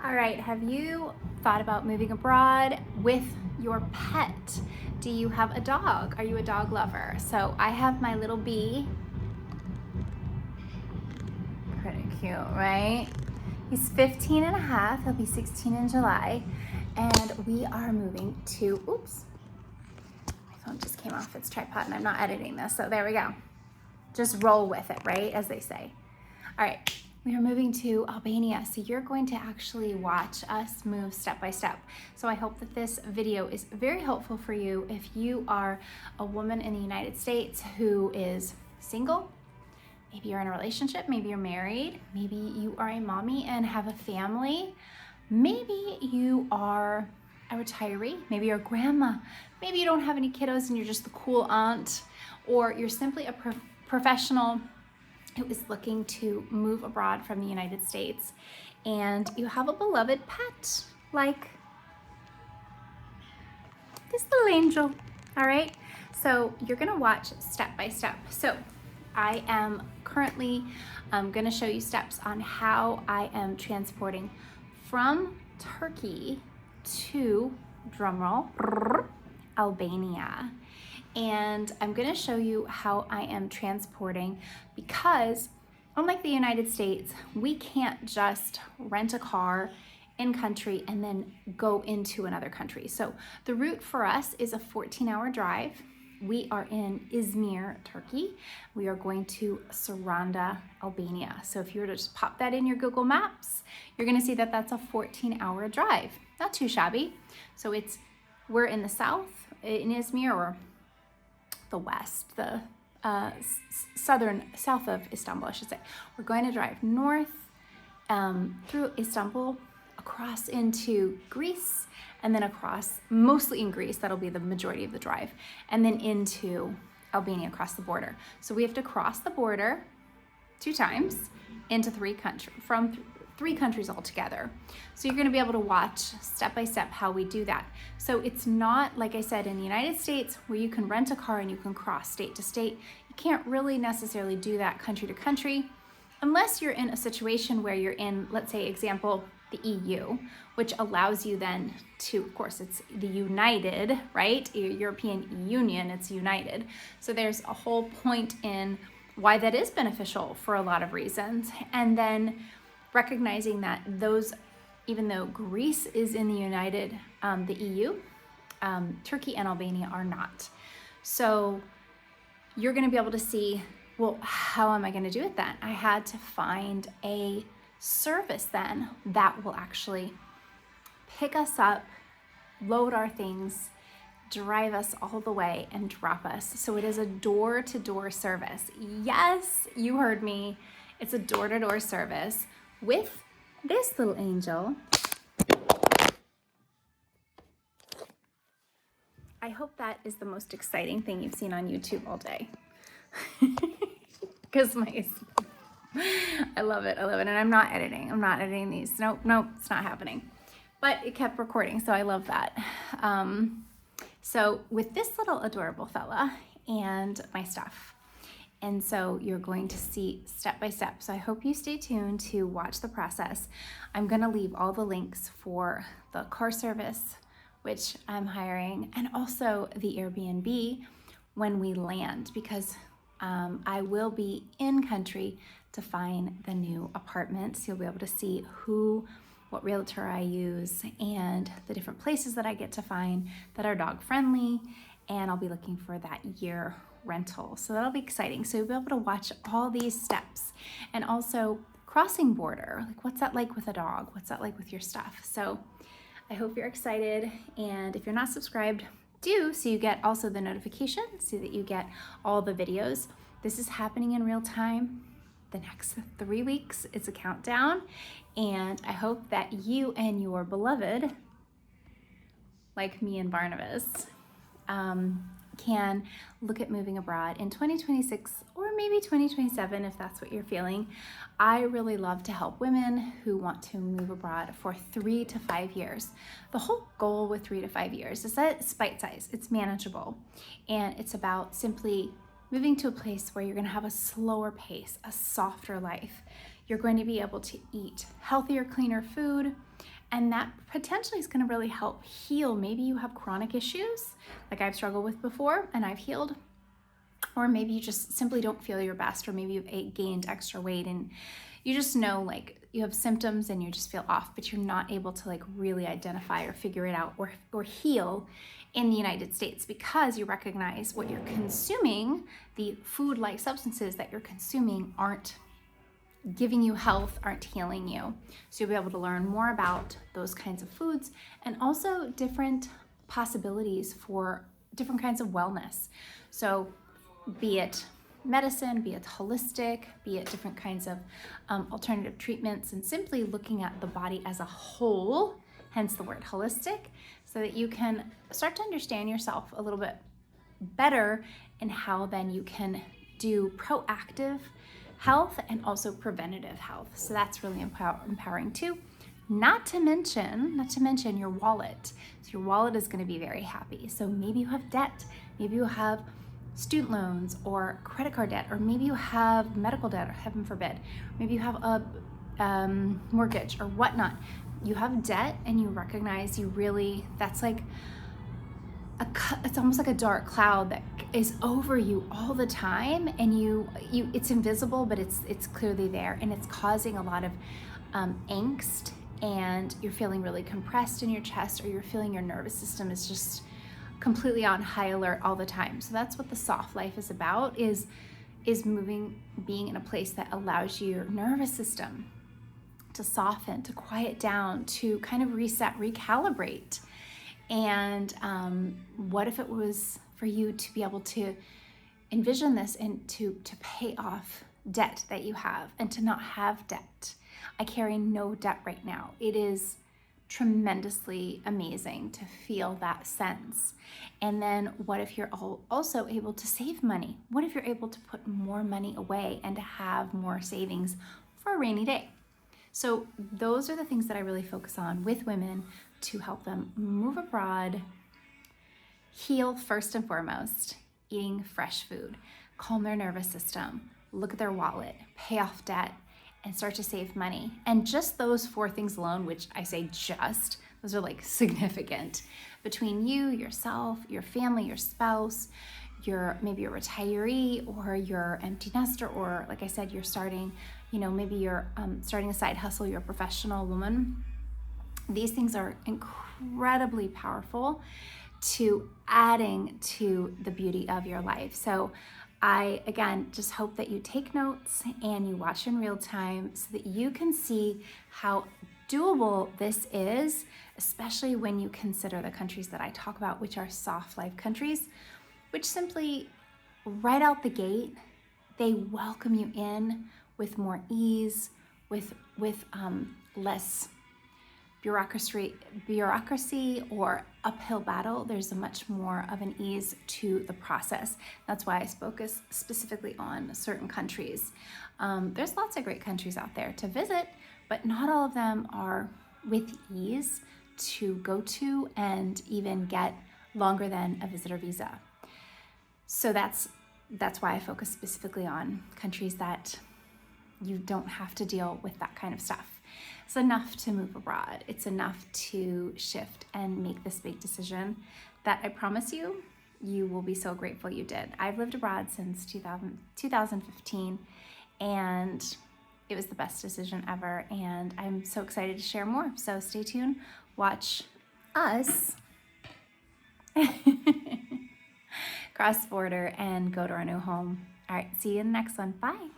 All right, have you thought about moving abroad with your pet? Do you have a dog? Are you a dog lover? So I have my little bee. Pretty cute, right? He's 15 and a half. He'll be 16 in July. And we are moving to, oops, my phone just came off its tripod and I'm not editing this. So there we go. Just roll with it, right? As they say. All right. We are moving to Albania, so you're going to actually watch us move step by step. So I hope that this video is very helpful for you if you are a woman in the United States who is single, maybe you're in a relationship, maybe you're married, maybe you are a mommy and have a family, maybe you are a retiree, maybe you're a grandma, maybe you don't have any kiddos and you're just the cool aunt, or you're simply a professional who is looking to move abroad from the United States, and you have a beloved pet like this little angel. All right, so you're gonna watch step by step. So I am currently gonna show you steps on how I am transporting from Turkey to, drumroll, Albania. And I'm gonna show you how I am transporting, because unlike the United States, we can't just rent a car in country and then go into another country. So the route for us is a 14-hour drive. We are in Izmir, Turkey. We are going to Saranda, Albania. So if you were to just pop that in your Google Maps, you're gonna see that that's a 14-hour drive. Not too shabby. So we're in the south, in Izmir, or the west, the south of Istanbul, I should say. We're going to drive north through Istanbul, across into Greece, and then across, mostly in Greece, that'll be the majority of the drive, and then into Albania across the border. So we have to cross the border 2 times into 3 countries, from 3 countries altogether. So you're gonna be able to watch step by step how we do that. So it's not, like I said, in the United States where you can rent a car and you can cross state to state. You can't really necessarily do that country to country unless you're in a situation where you're in, let's say, example, the EU, which allows you then to, of course, it's the United, right? European Union, it's united. So there's a whole point in why that is beneficial for a lot of reasons. And then recognizing that those, even though Greece is in the United, the EU, Turkey and Albania are not. So you're gonna be able to see, well, how am I gonna do it then? I had to find a service then that will actually pick us up, load our things, drive us all the way, and drop us. So it is a door-to-door service. Yes, you heard me. It's a door-to-door service with this little angel. I hope that is the most exciting thing you've seen on YouTube all day. Because I love it, and I'm not editing these. Nope, it's not happening. But it kept recording, so I love that. So with this little adorable fella and my stuff, and so you're going to see step by step. So I hope you stay tuned to watch the process. I'm gonna leave all the links for the car service, which I'm hiring, and also the Airbnb when we land, because I will be in country to find the new apartments. You'll be able to see what realtor I use and the different places that I get to find that are dog friendly, and I'll be looking for that year rental. So that'll be exciting. So you'll be able to watch all these steps, and also crossing border. Like, what's that like with a dog? What's that like with your stuff? So I hope you're excited. And if you're not subscribed, do, so you get also the notification, so that you get all the videos. This is happening in real time. The next 3 weeks, it's a countdown. And I hope that you and your beloved, like me and Barnabas, can look at moving abroad in 2026 or maybe 2027 if that's what you're feeling. I really love to help women who want to move abroad for 3 to 5 years. The whole goal with 3 to 5 years is that it's bite-sized, it's manageable, and it's about simply moving to a place where you're gonna have a slower pace, a softer life. You're going to be able to eat healthier, cleaner food, and that potentially is going to really help heal. Maybe you have chronic issues like I've struggled with before and I've healed, or maybe you just simply don't feel your best, or maybe you've gained extra weight and you just know like you have symptoms and you just feel off, but you're not able to like really identify or figure it out or heal in the United States because you recognize what you're consuming, the food-like substances that you're consuming aren't giving you health, aren't healing you. So you'll be able to learn more about those kinds of foods and also different possibilities for different kinds of wellness. So be it medicine, be it holistic, be it different kinds of alternative treatments, and simply looking at the body as a whole, hence the word holistic, so that you can start to understand yourself a little bit better and how then you can do proactive health and also preventative health. So that's really empowering too. Not to mention your wallet. So your wallet is going to be very happy. So maybe you have debt, maybe you have student loans or credit card debt, or maybe you have medical debt, or heaven forbid, maybe you have a mortgage or whatnot. You have debt and you recognize that's like it's almost like a dark cloud that is over you all the time, and it's invisible, but it's clearly there, and it's causing a lot of angst, and you're feeling really compressed in your chest, or you're feeling your nervous system is just completely on high alert all the time. So that's what the soft life is about, is moving, being in a place that allows your nervous system to soften, to quiet down, to kind of reset, recalibrate. And what if it was for you to be able to envision this and to pay off debt that you have and to not have debt? I carry no debt right now. It is tremendously amazing to feel that sense. And then what if you're also able to save money? What if you're able to put more money away and to have more savings for a rainy day? So those are the things that I really focus on with women to help them move abroad, heal first and foremost, eating fresh food, calm their nervous system, look at their wallet, pay off debt, and start to save money. And just those 4 things alone, which I say just, those are like significant. Between you, yourself, your family, your spouse, maybe a retiree, or you're empty nester, or like I said, you're starting, maybe you're starting a side hustle, you're a professional woman. These things are incredibly powerful to adding to the beauty of your life. So I, again, just hope that you take notes and you watch in real time so that you can see how doable this is, especially when you consider the countries that I talk about, which are soft life countries, which simply right out the gate, they welcome you in with more ease, with less bureaucracy or uphill battle. There's a much more of an ease to the process. That's why I focus specifically on certain countries. There's lots of great countries out there to visit, but not all of them are with ease to go to and even get longer than a visitor visa. So that's why I focus specifically on countries that you don't have to deal with that kind of stuff. It's enough to move abroad. It's enough to shift and make this big decision that I promise you will be so grateful you did. I've lived abroad since 2015, and it was the best decision ever, and I'm so excited to share more. So stay tuned, watch us cross border and go to our new home. All right, see you in the next one. Bye.